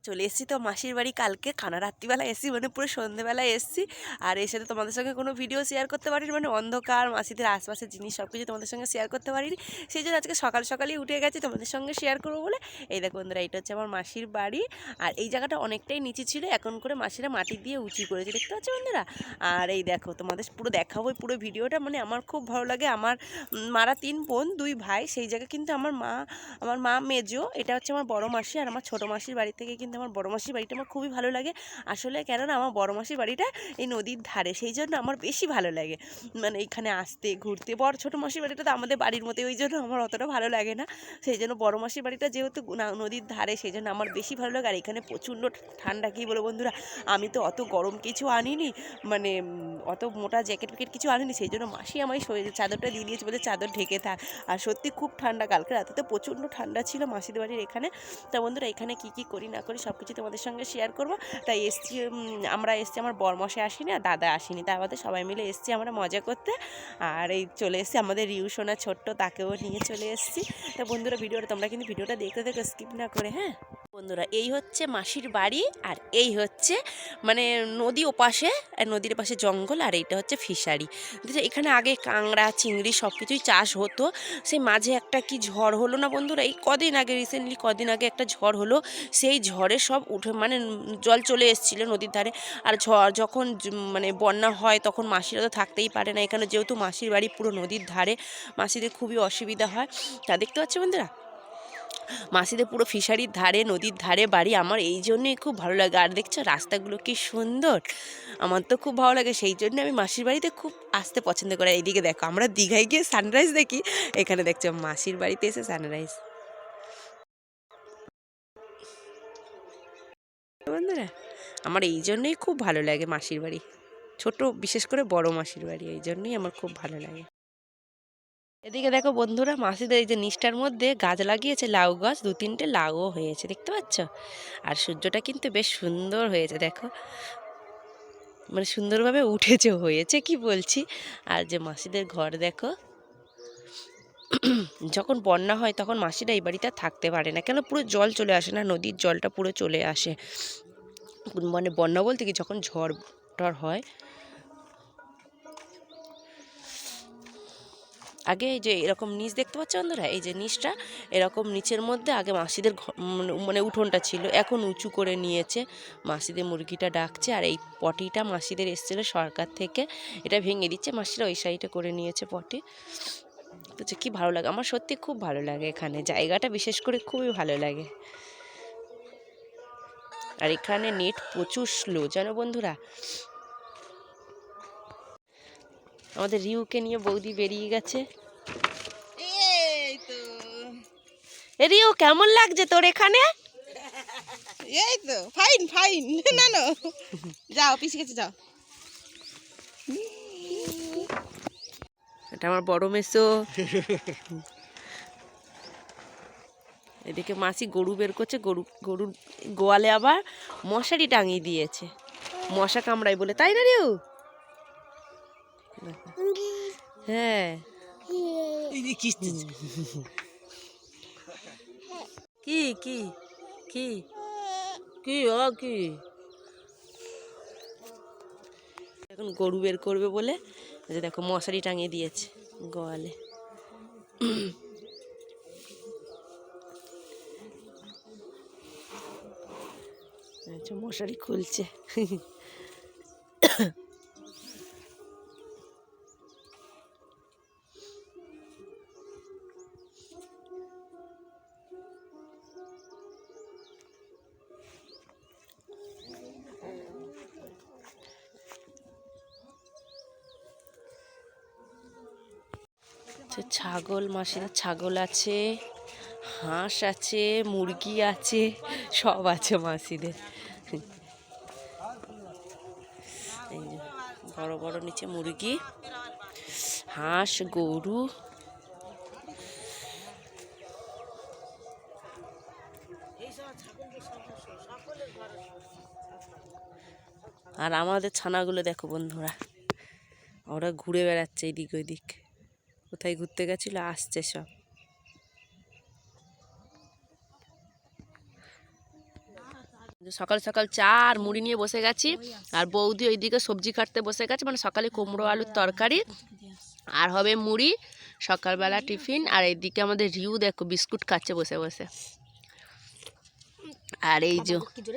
চলে এসেছি তো মাসির বাড়ি কালকে খানা রাত্রিবেলা এসেছি মানে পুরো সন্ধ্যেবেলায় এসেছি। আর এসে তো তোমাদের সঙ্গে কোনো ভিডিও শেয়ার করতে পারিনি, মানে অন্ধকার মাসিদের আশপাশের জিনিস সব কিছু তোমাদের সঙ্গে শেয়ার করতে পারিনি। সেই জন্য আজকে সকাল সকালই উঠে গেছি তোমাদের সঙ্গে শেয়ার করবো বলে। এই দেখো বন্ধুরা, এটা হচ্ছে আমার মাসির বাড়ি। আর এই জায়গাটা অনেকটাই নিচে ছিল, এখন করে মাসিরা মাটি দিয়ে উঁচু করেছে, দেখতে পাচ্ছ বন্ধুরা। আর এই দেখো তোমাদের পুরো দেখাবো পুরো ভিডিওটা, মানে আমার খুব ভালো লাগে। আমার মারা 3 বোন 2 ভাই, সেই জায়গায় কিন্তু আমার মা মেজো, এটা হচ্ছে আমার বড় মাসি। আর আমার ছোটো মাসির বাড়ি থেকে কিন্তু আমার বড় মাসির বাড়িটা আমার খুবই ভালো লাগে আসলে, কেননা আমার বড় মাসির বাড়িটা এই নদীর ধারে, সেই জন্য আমার বেশি ভালো লাগে মানে এইখানে আসতে ঘুরতে। ছোটো মাসির বাড়িটা তো আমাদের বাড়ির মতো, ওই জন্য আমার অতটা ভালো লাগে না। সেই জন্য বড় মাসির বাড়িটা যেহেতু নদীর ধারে, সেই জন্য আমার বেশি ভালো লাগে। আর এখানে প্রচণ্ড ঠান্ডা, কী বলো বন্ধুরা, আমি তো অত গরম কিছু আনিনি, মানে অত মোটা জ্যাকেট ফ্যাকেট কিছু আনিনি, সেই জন্য মাসি আমায় চাদরটা দিয়ে দিয়েছে, বলে চাদর ঢেকে থাক। আর সত্যি খুব ঠান্ডা, কালকে রাতে তো প্রচণ্ড ঠান্ডা ছিল মাসিদের বাড়ির এখানে। তা বন্ধুরা, এখানে কী কী করি না করি সব কিছু তোমাদের সঙ্গে শেয়ার করবো। তাই আমরা এসছি, আমার বরমশাই আসেনি আর দাদা আসেনি, তার মধ্যে সবাই মিলে এসছি আমরা মজা করতে। আর এই চলে এসছি আমাদের রিউ সোনা ছোট্ট, তাকেও নিয়ে চলে এসছি। তা বন্ধুরা, তোমরা কিন্তু ভিডিওটা দেখতে দেখো, স্কিপ না করে। হ্যাঁ বন্ধুরা, এই হচ্ছে মাসির বাড়ি, আর এই হচ্ছে মানে নদী ওপাশে, নদীর পাশে জঙ্গল, আর এইটা হচ্ছে ফিশারি। এখানে আগে কাঁংড়া চিংড়ি সব কিছুই চাষ হতো। সেই মাঝে একটা কি ঝড় হলো না বন্ধুরা, এই কদিন আগে, রিসেন্টলি কদিন আগে একটা ঝড় হলো। সেই ঝড়ে সব উঠে মানে জল চলে এসেছিলো নদীর ধারে। আর ঝড় যখন মানে বন্যা হয়, তখন মাসিরা তো থাকতেই পারে না এখানে, যেহেতু মাসির বাড়ি পুরো নদীর ধারে, মাসিদের খুবই অসুবিধা হয়। তা দেখতে পাচ্ছ বন্ধুরা, মাসিদের পুরো ফিশারির ধারে, নদীর ধারে বাড়ি। আমার এই জন্যই খুব ভালো লাগে। আর দেখছো রাস্তাগুলো কি সুন্দর, আমার তো খুব ভালো লাগে, সেই জন্য আমি মাসির বাড়িতে খুব আসতে পছন্দ করি। এইদিকে দেখো, আমরা দীঘায় গিয়ে সানরাইজ দেখি, এখানে দেখছো মাসির বাড়িতে এসে সানরাইজ। বন্ধুরা, আমার এই জন্যই খুব ভালো লাগে মাসির বাড়ি, ছোট বিশেষ করে বড় মাসির বাড়ি, এই জন্যই আমার খুব ভালো লাগে। এদিকে দেখো বন্ধুরা, মাসিদের এই যে নিচটার মধ্যে গাছ লাগিয়েছে, লাউ গাছ, 2-3টে লাউও হয়েছে, দেখতে পাচ্ছ। আর সূর্যটা কিন্তু বেশ সুন্দর হয়েছে দেখো, মানে সুন্দরভাবে উঠেছে, হয়েছে কি বলছি। আর যে মাসিদের ঘর দেখো, যখন বন্যা হয় তখন মাসিরা এই বাড়িতে থাকতে পারে না, কেন পুরো জল চলে আসে না, নদীর জলটা পুরো চলে আসে। মানে বন্যা বলতে কি, যখন ঝড় টর হয়। আগে এই যে এরকম নিচ দেখতে পাচ্ছ বন্ধুরা, এই যে নিচটা এরকম নিচের মধ্যে আগে মাসিদের মানে উঠোনটা ছিল, এখন উঁচু করে নিয়েছে। মাসিদের মুরগিটা ডাকছে, আর এই পটিটা মাসিদের এসেছিল সরকার থেকে, এটা ভেঙে দিচ্ছে, মাসিরা ওই সাইডে করে নিয়েছে পটি। তো কি ভালো লাগে, আমার সত্যি খুব ভালো লাগে এখানে, জায়গাটা বিশেষ করে খুবই ভালো লাগে। আর এখানে নেট প্রচুর স্লো জানো বন্ধুরা। আমাদের রিউকে নিয়ে বৌদি বেরিয়ে গেছে। রিউ, কেমন লাগছে তোর এখানে? এই তো ফাইন ফাইন। না না, যাও পিছিয়ে গেছে, যাও। এটা আমার বড় মেসো। এদিকে মাসি গরু বের করছে, গরুর গোয়ালে আবার মশারি টাঙিয়ে দিয়েছে, মশা কামড়ায় বলে, তাই না রিউ? হ্যাঁ, কি কি কি কি কি এখন গরু বের করবে বলে দেখো মশারি টাঙিয়ে দিয়েছে গোয়ালে। আচ্ছা, মশারি খুলছে। ছাগল, মাসির ছাগল আছে, হাঁস আছে, মুরগি আছে, সব আছে মাসিদের। এই যে বড় বড় নিচে মুরগি, হাঁস, গরু। আর আমাদের ছানাগুলো দেখো বন্ধুরা, ওরা ঘুরে বেড়াচ্ছে এদিক ওইদিক, কোথায় ঘুরতে গেছিল, আসছে সব। সকাল সকাল চা আর মুড়ি নিয়ে বসে গেছি, আর বৌদি ওইদিকে সবজি কাটতে বসে গেছে, মানে সকালে কুমড়ো আলুর তরকারি আর হবে মুড়ি সকালবেলা টিফিন। আর এইদিকে আমাদের রিউ দেখো বিস্কুট খাচ্ছে বসে বসে, আর এই যে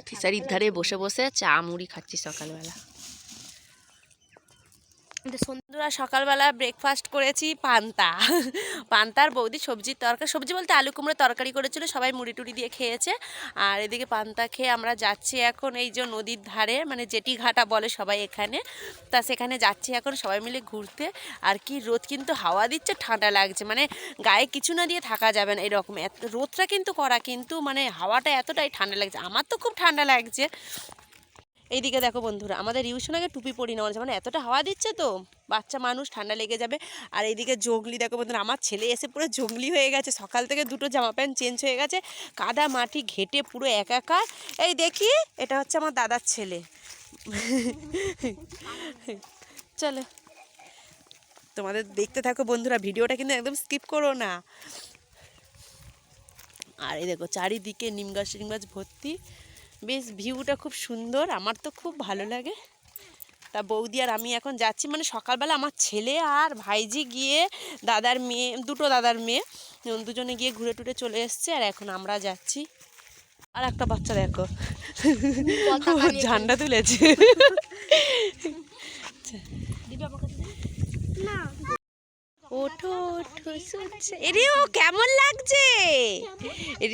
ফিসারির ধারে বসে বসে চা মুড়ি খাচ্ছি সকালবেলা। বন্ধুরা সকালবেলা ব্রেকফাস্ট করেছি পান্তার বৌদি সবজির তরকারি, সবজি বলতে আলু কুমড়ো তরকারি করেছিল, সবাই মুড়ি টুড়ি দিয়ে খেয়েছে। আর এদিকে পান্তা খেয়ে আমরা যাচ্ছি এখন এই যে নদীর ধারে, মানে জেটি ঘাটা বলে সবাই এখানে, তা সেখানে যাচ্ছি এখন সবাই মিলে ঘুরতে। আর কি রোদ, কিন্তু হাওয়া দিচ্ছে, ঠান্ডা লাগছে, মানে গায়ে কিছু না দিয়ে থাকা যাবে না এরকম, এত রোদটা কিন্তু কড়া, কিন্তু মানে হাওয়াটা এতটাই ঠান্ডা লাগছে, আমার তো খুব ঠান্ডা লাগছে। এইদিকে দেখো বন্ধুরা, আমাদের রিউশনাকে টুপি পরি নেওয়া হচ্ছে, মানে এতটা হাওয়া দিচ্ছে তো বাচ্চা মানুষ ঠান্ডা লেগে যাবে। আর এইদিকে জঙ্গলি দেখো বন্ধুরা, আমার ছেলে এসে পুরো জঙ্গলি হয়ে গেছে, সকাল থেকে দুটো জামা প্যান্ট চেঞ্জ হয়ে গেছে, কাদা মাটি ঘেটে পুরো একাকার। এই দেখি, এটা হচ্ছে আমার দাদার ছেলে। চলো তোমাদের দেখতে থাকো বন্ধুরা, ভিডিওটা কিন্তু একদম স্কিপ করো না। আর এই দেখো চারিদিকে নিম গাছ ভর্তি, বেশ ভিউটা খুব সুন্দর, আমার তো খুব ভালো লাগে। তা বৌদি আর আমি এখন যাচ্ছি, মানে সকালবেলা আমার ছেলে আর ভাইজি গিয়ে দাদার মেয়ে, দুটো দাদার মেয়ে, দুজনে গিয়ে ঘুরে টুরে চলে এসছে, আর এখন আমরা যাচ্ছি। আর একটা বাচ্চা দেখো ঝান্ডা তুলেছে। ওঠো ওঠো, রিউ কেমন লাগছে?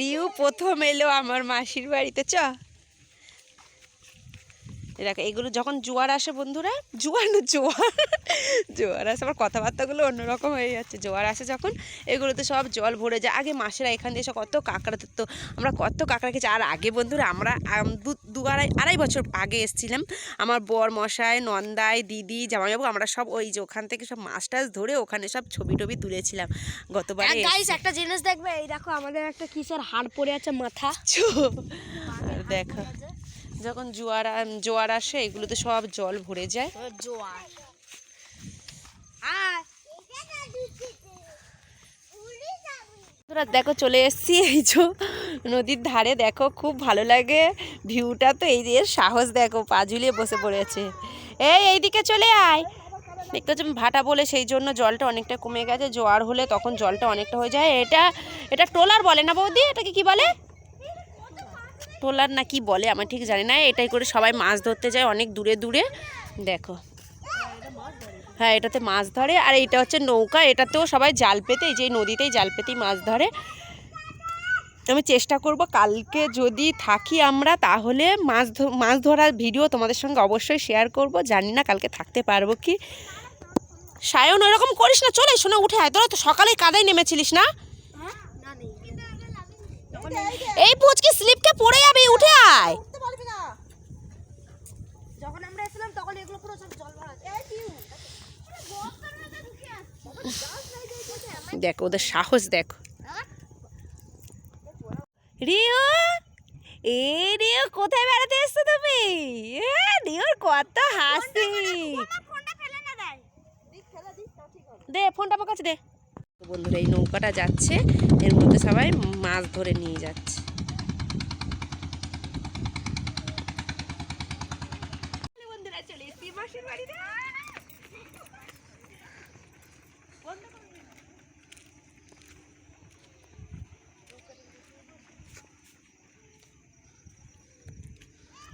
রিউ প্রথম এলো আমার মাসির বাড়িতে, চ দেখো এগুলো যখন জোয়ার আসে বন্ধুরা, জোয়ার আসে, আমার কথাবার্তাগুলো অন্যরকম হয়ে যাচ্ছে। জোয়ার আসে যখন, এগুলোতে সব জল ভরে যায়। আগে মাসেরা এখান দিয়ে এসে কত কাঁকড়া ধরতো, আমরা কত কাঁকড়া খেয়েছি। আর আগে বন্ধুরা আমরা আড়াই বছর আগে এসেছিলাম, আমার বর মশাই, নন্দাই, দিদি, জামাইবাবু, আমরা সব ওই যে ওখান থেকে সব মাছ টাছ ধরে ওখানে সব ছবি টবি তুলেছিলাম গতবার। গাইস একটা জিনিস দেখবে, এই দেখো আমাদের একটা কিসের হাড় পড়ে আছে মাথা, দেখো যখন জোয়ার আসে এগুলোতে সব জল ভরে যায়। জোয়ার দেখো চলে এসেছি এই যে নদীর ধারে, দেখো খুব ভালো লাগে ভিউটা। তো এই যে সাহস দেখো, পা ঝুলিয়ে বসে পড়েছে। এইদিকে চলে আয়, দেখতে হচ্ছে ভাটা বলে, সেই জন্য জলটা অনেকটা কমে গেছে, জোয়ার হলে তখন জলটা অনেকটা হয়ে যায়। এটা ট্রলার বলে না বৌদি, এটাকে কি বলে? ট্রলার না কি বলে আমার ঠিক জানি না। এটাই করে সবাই মাছ ধরতে যায় অনেক দূরে দূরে, দেখো। হ্যাঁ এটাতে মাছ ধরে, আর এইটা হচ্ছে নৌকা, এটাতেও সবাই জাল পেতে, এই যে নদীতেই জাল পেতেই মাছ ধরে। আমি চেষ্টা করব কালকে যদি থাকি আমরা, তাহলে মাছ ধরার ভিডিও তোমাদের সঙ্গে অবশ্যই শেয়ার করব। জানি না কালকে থাকতে পারবো কি। সায়ন ওইরকম করিস না, চলে শোনা, উঠে আয়, তোরা তো সকালেই কাদায় নেমেছিলিস না? এই পুচকি স্লিপকে পড়ে যাবি, উঠে আয়। যখন আমরা এসেছিলাম তখন এগুলো পুরো সব জল ভরা আছে। দেখো ওদের সাহস দেখো। রিও, রিও কোথায় বেড়াতে এসছো তুমি? রিওর কত হাসি, দে ফোনটা আমার কাছে দে। বন্ধুরা এই নৌকাটা যাচ্ছে, এর মধ্যে সবাই মাছ ধরে নিয়ে যাচ্ছে। বন্ধুরা চলে এসেছি মাসির বাড়িতে।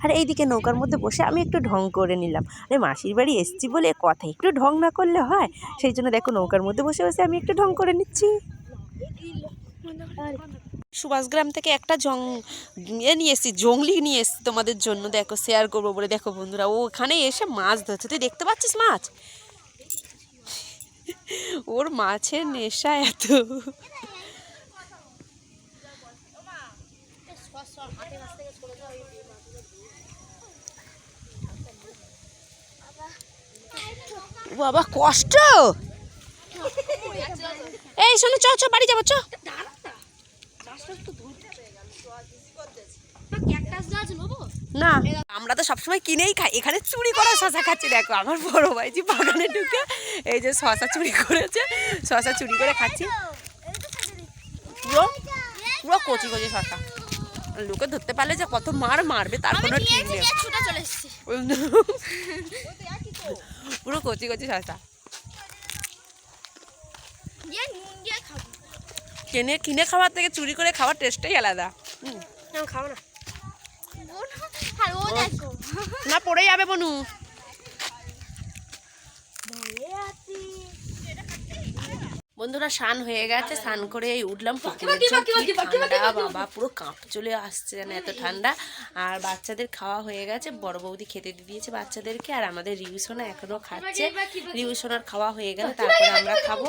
আর এইদিকে নৌকার মধ্যে বসে আমি একটু ঢং করে নিলাম। আরে মাসির বাড়ি এসছি বলে কথা, একটু ঢং না করলে হয়? সেই জন্য দেখো নৌকার মধ্যে বসে বসে আমি একটু ঢং করে নিচ্ছি। সুভাষগ্রাম থেকে একটা নিয়ে এসেছি, জংলি নিয়ে এসেছি তোমাদের জন্য, দেখো শেয়ার করবো বলে। দেখো বন্ধুরা ও ওখানে এসে মাছ ধরছে, তুই দেখতে পাচ্ছিস মাছ? ওর মাছের নেশা এত। বাবা কষ্ট। এই শোনো, চ বাড়ি যাবো, চ। না আমরা তো সবসময় কিনেই খাই, এখানে চুরি করা শশা খাচ্ছি। দেখো আমার বড় ভাইজি বাগানে ঢুকে এই যে শশা চুরি করেছে, শশা চুরি করে খাচ্ছি, পুরো পুরো কচি কচি শশা। লোকে ধরতে পারলে যে কত মার মারবে তার কোনো ঠিক নেই। ছুটে চলে এসেছি। পুরো কচি কচি শশা দিয়ে নুন দিয়ে খাবো। কিনে খাওয়ার থেকে চুরি করে খাওয়ার টেস্টটাই আলাদা। আমি খাবো না। আর ও দেখো না পড়ে যাবে বনু। বন্ধুরা স্নান হয়ে গেছে, স্নান করে এই উঠলাম পুকুরের জল। কি ঠান্ডা বাবা, পুরো কাঁপ চলে আসছে যেন, এত ঠান্ডা। আর বাচ্চাদের খাওয়া হয়ে গেছে, বড় বৌদি খেতে দিয়ে দিয়েছে বাচ্চাদেরকে, আর আমাদের রিউসোনা এখনো খাচ্ছে। রিউসোনার খাওয়া হয়ে গেলে তারপরে আমরা খাবো।